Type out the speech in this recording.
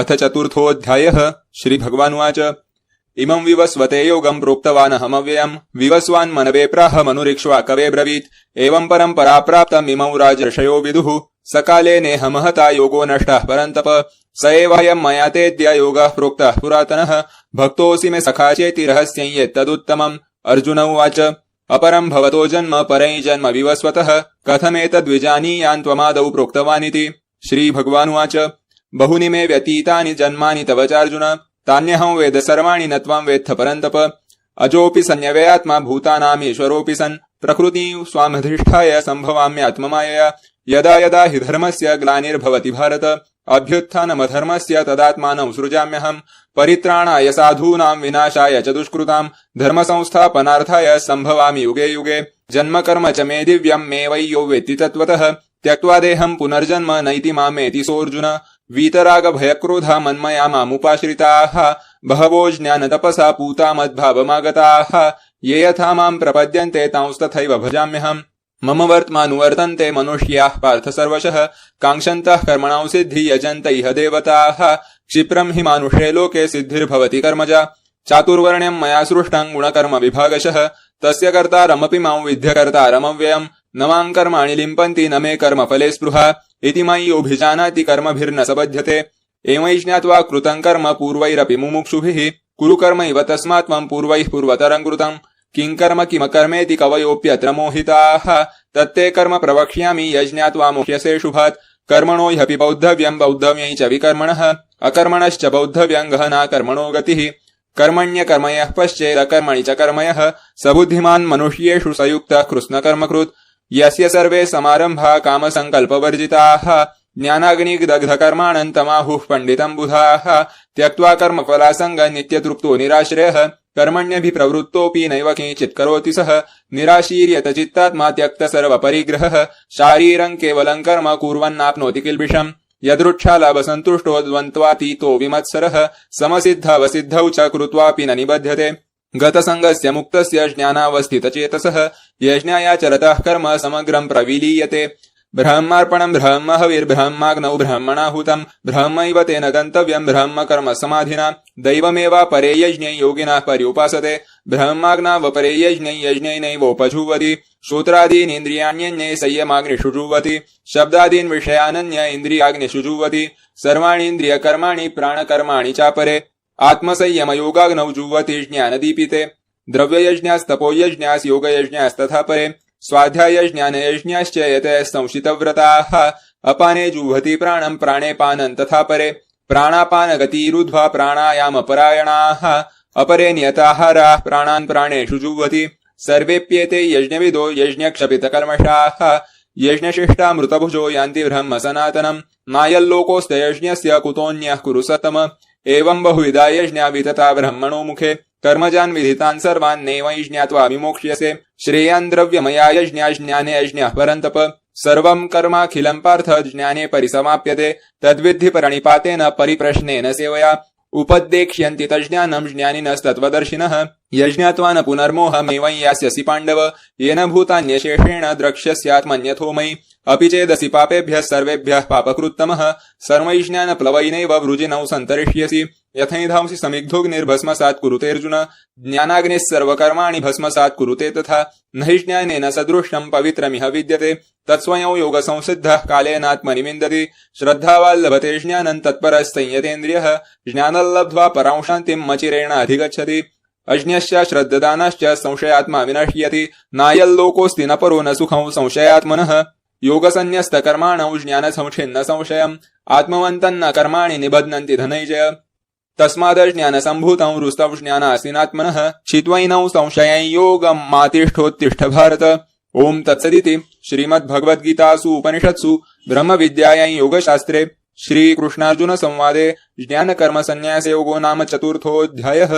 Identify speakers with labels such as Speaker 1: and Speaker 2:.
Speaker 1: अथ चतुर्थोऽध्यायः। श्रीभगवानुवाच इमं विवस्वते योगं प्रोक्तवानहमव्ययम् विवस्वान् मनवे प्राह मनुरिक्ष्वा कवे ब्रवीत् एवं परं पराप्राप्तमिमौ राजर्षयो विदुः सकाले नेह महता योगो नष्टः परन्तप स एवायं मया तेऽद्य योगः प्रोक्तः पुरातनः भक्तोऽसि मे सखा चेति रहस्यं यत्तदुत्तमम्। अर्जुन उवाच अपरं भवतो जन्म परैः जन्म विवस्वतः कथमेतद्विजानीयान् त्वमादौ प्रोक्तवानिति। श्रीभगवानुवाच बहुनि मे व्यतीतानि जन्मानि तव चार्जुन तान्यहं वेद सर्वाणि न त्वं वेत्थ परन्तप अजोऽपि सन्यव्ययात्मा भूतानामीश्वरोऽपि सन् प्रकृतिं स्वामधिष्ठाय सम्भवाम्यात्ममायया यदा यदा हि धर्मस्य ग्लानिर्भवति भारत अभ्युत्थानमधर्मस्य तदात्मानं सृजाम्यहम् परित्राणाय साधूनां विनाशाय च दुष्कृतां धर्मसंस्थापनार्थाय सम्भवामि युगे युगे जन्म कर्म च मे दिव्यं मे वै यो वेत्ति तत्त्वतः त्यक्त्वा देहं पुनर्जन्म नैति मामेति सोऽर्जुन वीतराग भयक्रोधा मन्मया मामुपाश्रिताः बहवो ज्ञानतपसा पूता मद्भावमागताः ये यथा मां प्रपद्यन्ते तांस्तथैव भजाम्यहम्। मम वर्त्मानुवर्तन्ते मनुष्याः पार्थ सर्वशः काङ्क्षन्तः कर्मणां सिद्धि यजन्त इह देवताः क्षिप्रं हि मानुषे लोके सिद्धिर्भवति कर्मजा चातुर्वर्ण्यं मया सृष्टं गुणकर्म विभागशः तस्य कर्तारमपि मां विद्यकर्तारमव्ययम् न मां कर्माणि लिम्पन्ति न मे कर्मफले स्पृहा इति मय्योऽभिजानाति कर्मभिर्न स बध्यते एवं ज्ञात्वा कृतं कर्म पूर्वैरपि मुमुक्षुभिः कुरु कर्म इव तस्मात् त्वं पूर्वैः पूर्वतरं कृतं किं कर्म किमकर्मेति कवयोऽप्यत्र मोहिताः तत्ते कर्म प्रवक्ष्यामि यज्ञात्वा मुह्यसे शुभात् कर्मणो ह्यपि बौद्धव्यं बौद्धव्यै च विकर्मणः अकर्मणश्च बौद्धव्यं गहना कर्मणो गतिः कर्मण्यकर्मयः पश्चेदकर्मणि च कर्मयः स बुद्धिमान् मनुष्येषु सयुक्तः कृत्स्नकर्मकृत् यस्य सर्वे समारम्भा कामसङ्कल्पवर्जिताः ज्ञानाग्निदग्धकर्माणं तमाहुः पण्डितं बुधाः त्यक्त्वा कर्मफलासङ्गं नित्यतृप्तो निराश्रयः कर्मण्यभिप्रवृत्तोऽपि नैव किञ्चित् करोति सः निराशीर्यत चित्तात्मा त्यक्त सर्वपरिग्रहः शारीरं केवलं कर्म कुर्वन्नाप्नोति किल्बिषम् यदृच्छालाभसन्तुष्टो द्वन्द्वातीतो विमत्सरः समसिद्धावसिद्धौ च कृत्वापि न निबध्यते गतसङ्गस्य मुक्तस्य ज्ञानावस्थितचेतसः यज्ञायाचरतः कर्म समग्रं प्रविलीयते ब्रह्मार्पणं ब्रह्महविर्ब्रह्माग्नौ ब्रह्मणाहुतं ब्रह्मैव तेन गन्तव्यं ब्रह्म कर्म समाधिना दैवमेवापरे यज्ञै योगिनः पर्युपासते ब्रह्माग्नावपरे यज्ञै यज्ञैनैवोपजुह्वति श्रोत्रादीनीन्द्रियाण्यन्ये संयमाग्निषु जुह्वति शब्दादीन् विषयानन्य इन्द्रियाग्निषु जुह्वति सर्वाणीन्द्रियकर्माणि प्राणकर्माणि चापरे आत्मसंयमयोगाग्नौ जुह्वति ज्ञानदीपिते द्रव्ययज्ञास्तपोयज्ञास् योगयज्ञास्तथा परे स्वाध्यायज्ञानयज्ञाश्च यतयः संशितव्रताः अपाने जुह्वति प्राणं प्राणे पानं तथा परे प्राणापानगतिरुद्ध्वा प्राणायामपरायणाः अपरे नियताहाराः प्राणान् प्राणेषु जुह्वति सर्वेप्येते यज्ञविदो यज्ञक्षपितकल्मषाः यज्ञशिष्टामृतभुजो यान्ति ब्रह्म सनातनम् नायल्लोकोऽस्त्ययज्ञस्य कुतोऽन्यः कुरु सतम एवं बहुविधा यज्ञा वितता ब्रह्मणो मुखे कर्मजान् विधितान् सर्वान् नैवं ज्ञात्वा विमोक्ष्यसे श्रेयान् द्रव्यमया यज्ञा ज्ञाने यज्ञः परन्तप सर्वं कर्माखिलं पार्थ ज्ञाने परिसमाप्यते तद्विद्धि प्रणिपातेन परिप्रश्नेन सेवया उपदेक्ष्यन्ति तज्ज्ञानं ज्ञानिनस्तत्त्वदर्शिनः यज्ञात्वा न पुनर्मोहमेवं यास्यसि पाण्डव येन भूतान्यशेषेण द्रक्ष्यस्यात्मन्यथो मयि अपि चेदसि पापेभ्यः सर्वेभ्यः पापकृत्तमः सर्वैज्ञानप्लवैनैव वृजिनौ सन्तरिष्यसि यथैधांसि समिग्धोऽग्निर्भस्मसात् कुरुतेऽर्जुन ज्ञानाग्निः सर्वकर्माणि भस्मसात् कुरुते तथा न हि ज्ञानेन सदृशं पवित्रमिह विद्यते तत्स्वयं योगसंसिद्धः कालेनात्मनि विन्दति श्रद्धावान् लभते ज्ञानं तत्परः संयतेन्द्रियः ज्ञानं लब्ध्वा परां शान्तिं मचिरेण अधिगच्छति अज्ञश्च श्रद्धानश्च संशयात्मा विनश्यति नायल्लोकोऽस्ति न परो न सुखं संशयात्मनः योगसन्न्यस्तकर्माणौ ज्ञानसंच्छिन्न संशयम् आत्मवन्तन्न कर्माणि निबध्नन्ति धनञ्जय तस्मादज्ञानसम्भूतं रुस्तौ ज्ञानासीनात्मनः छित्त्वैनौ संशयं योगमातिष्ठोत्तिष्ठ भारत। ओं तत्सदिति श्रीमद्भगवद्गीतासु उपनिषत्सु ब्रह्मविद्यायां योगशास्त्रे श्रीकृष्णार्जुनसंवादे ज्ञानकर्मसन्न्यासयोगो नाम चतुर्थोऽध्यायः।